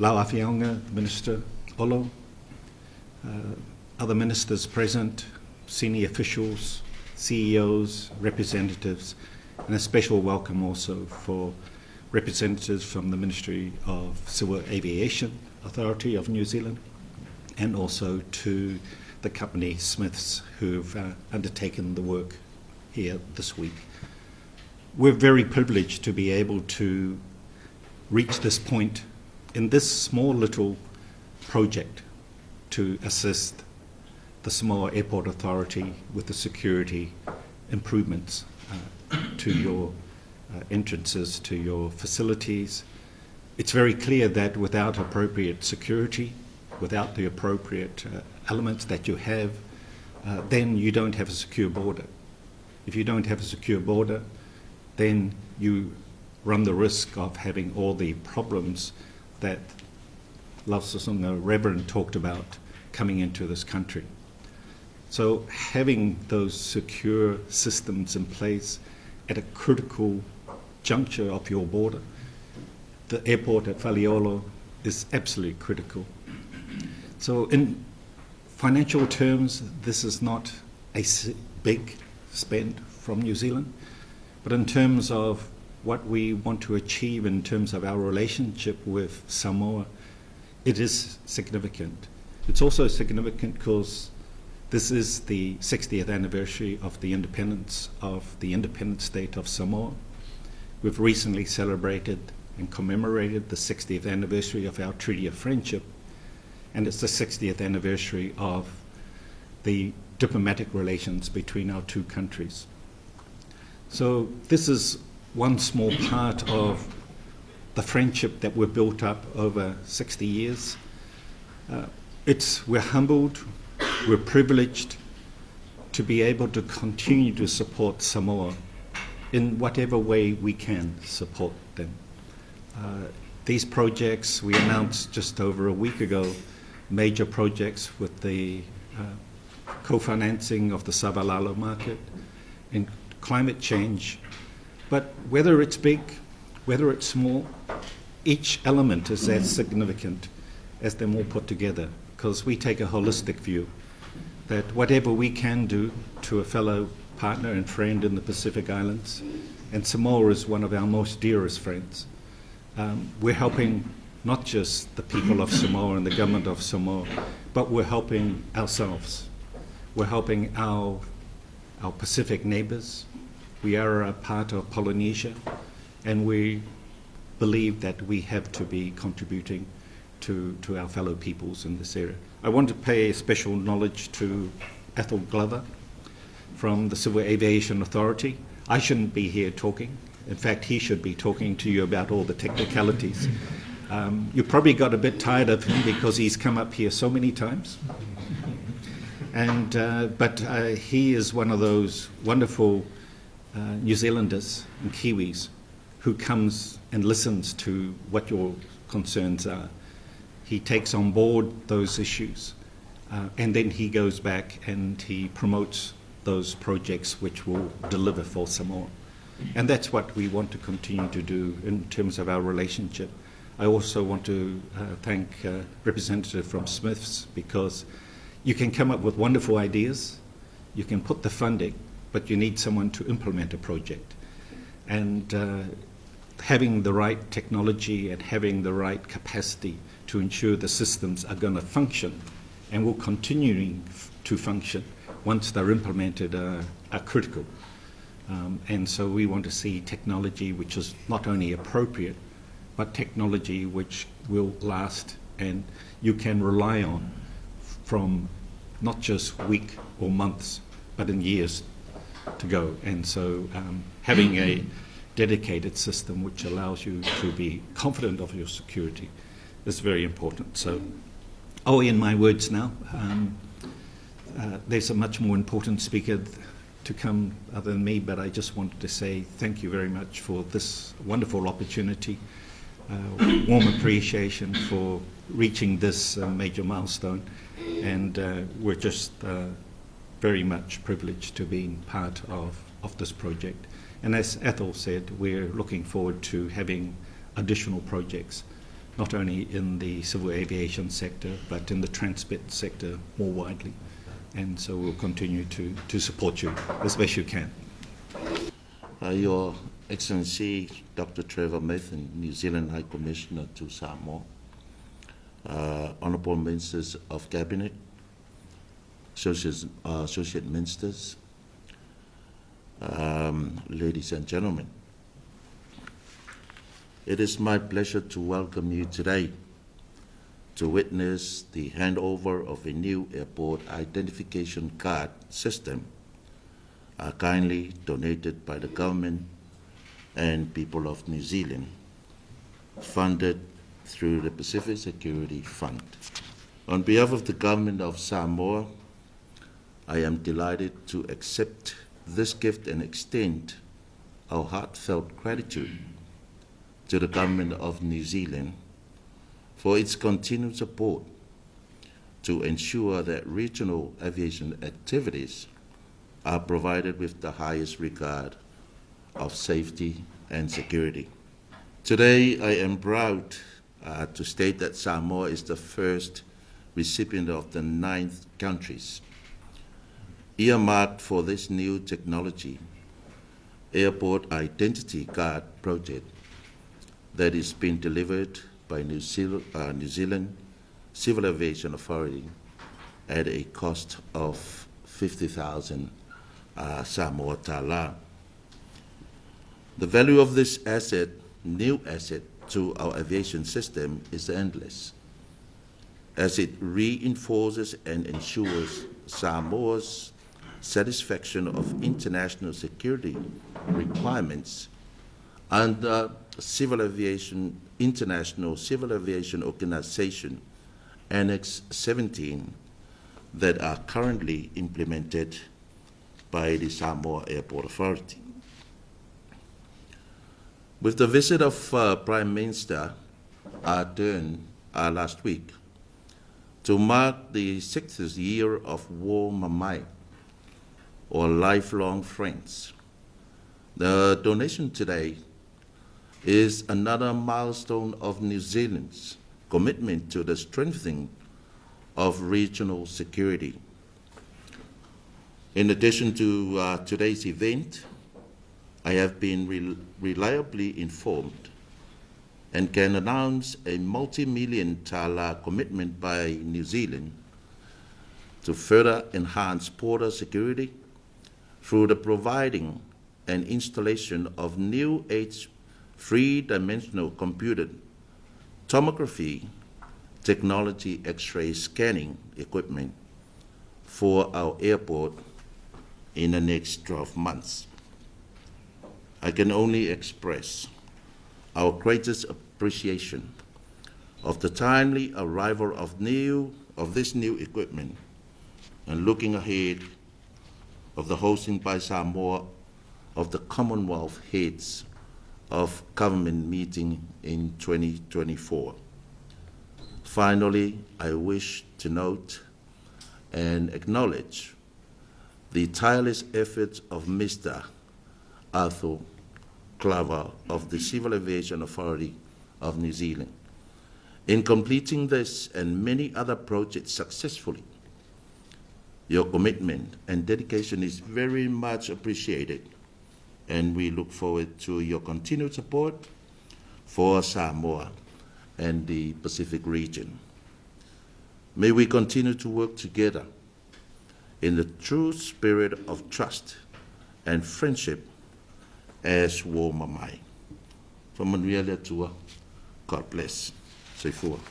Lau Awhiaunga, Minister Olo, other ministers present, senior officials, CEOs, representatives, and a special welcome also for representatives from the Ministry of Civil Aviation Authority of New Zealand, and also to the company Smiths who've undertaken the work here this week. We're very privileged to be able to reach this point in this small little project to assist the Samoa Airport Authority with the security improvements to your entrances to your facilities. It's very clear that without appropriate security, without the appropriate elements that you have, then you don't have a secure border. If you don't have a secure border, then you run the risk of having all the problems that Lausasunga Reverend talked about coming into this country. So having those secure systems in place at a critical juncture of your border, the airport at Faleolo is absolutely critical. So in financial terms, this is not a big spend from New Zealand, but in terms of what we want to achieve in terms of our relationship with Samoa, it is significant. It's also significant because this is the 60th anniversary of the independence of the independent state of Samoa. We've recently celebrated and commemorated the 60th anniversary of our Treaty of Friendship, and it's the 60th anniversary of the diplomatic relations between our two countries. So this is one small part of the friendship that we've built up over 60 years. We're humbled, we're privileged to be able to continue to support Samoa in whatever way we can support them. These projects we announced just over a week ago, major projects with the co-financing of the Savalalo market and climate change. But whether it's big, whether it's small, each element is as significant as them all put together, because we take a holistic view that whatever we can do to a fellow partner and friend in the Pacific Islands, and Samoa is one of our most dearest friends, we're helping not just the people of Samoa and the government of Samoa, but we're helping ourselves. We're helping our Pacific neighbors. We are a part of Polynesia, and we believe that we have to be contributing to our fellow peoples in this area. I want to pay special knowledge to Ethel Glover from the Civil Aviation Authority. I shouldn't be here talking. In fact, he should be talking to you about all the technicalities. You probably got a bit tired of him because he's come up here so many times. But he is one of those wonderful New Zealanders and Kiwis who comes and listens to what your concerns are. He takes on board those issues, and then he goes back and he promotes those projects which will deliver for Samoa. And that's what we want to continue to do in terms of our relationship. I also want to thank Representative from Smiths, because you can come up with wonderful ideas, you can put the funding, but you need someone to implement a project. And having the right technology and having the right capacity to ensure the systems are going to function and will continue to function once they're implemented are critical. And so we want to see technology which is not only appropriate, but technology which will last and you can rely on from not just weeks or months, but in years to go. And so having a dedicated system which allows you to be confident of your security is very important. So, in my words now, there's a much more important speaker to come other than me, but I just wanted to say thank you very much for this wonderful opportunity. Warm appreciation for reaching this major milestone, and we're just very much privileged to be part of this project. And as Ethel said, we're looking forward to having additional projects not only in the civil aviation sector, but in the transport sector more widely. And so we'll continue to support you as best you can. Your Excellency, Dr. Trevor, Matheson, New Zealand High Commissioner to Samoa, Honourable Ministers of Cabinet, Associate Ministers, ladies and gentlemen. It is my pleasure to welcome you today to witness the handover of a new airport identification card system kindly donated by the government and people of New Zealand, funded through the Pacific Security Fund. On behalf of the government of Samoa, I am delighted to accept this gift and extend our heartfelt gratitude to the government of New Zealand for its continued support to ensure that regional aviation activities are provided with the highest regard of safety and security. Today, I am proud to state that Samoa is the first recipient of the 9 countries earmarked for this new technology, Airport Identity Card project, that is being delivered by New Zealand Civil Aviation Authority at a cost of 50,000 Samoa tala. The value of this asset, new asset to our aviation system, is endless, as it reinforces and ensures Samoa's satisfaction of international security requirements under International Civil Aviation Organization Annex 17 that are currently implemented by the Samoa Airport Authority. With the visit of Prime Minister INTERN last week to mark the 60th year of War Mamai, or lifelong friends, the donation today is another milestone of New Zealand's commitment to the strengthening of regional security. In addition to today's event, I have been reliably informed and can announce a multi-million tala commitment by New Zealand to further enhance border security through the providing and installation of new age 3-dimensional computed tomography technology X-ray scanning equipment for our airport in the next 12 months. I can only express our greatest appreciation of the timely arrival of this new equipment, and looking ahead of the hosting by Samoa of the Commonwealth Heads of Government meeting in 2024. Finally, I wish to note and acknowledge the tireless efforts of Mr. Arthur Trevor of the Civil Aviation Authority of New Zealand in completing this and many other projects successfully. Your commitment and dedication is very much appreciated, and we look forward to your continued support for Samoa and the Pacific region. May we continue to work together in the true spirit of trust and friendship as War Mamai. From Manuela to God bless. Say forward.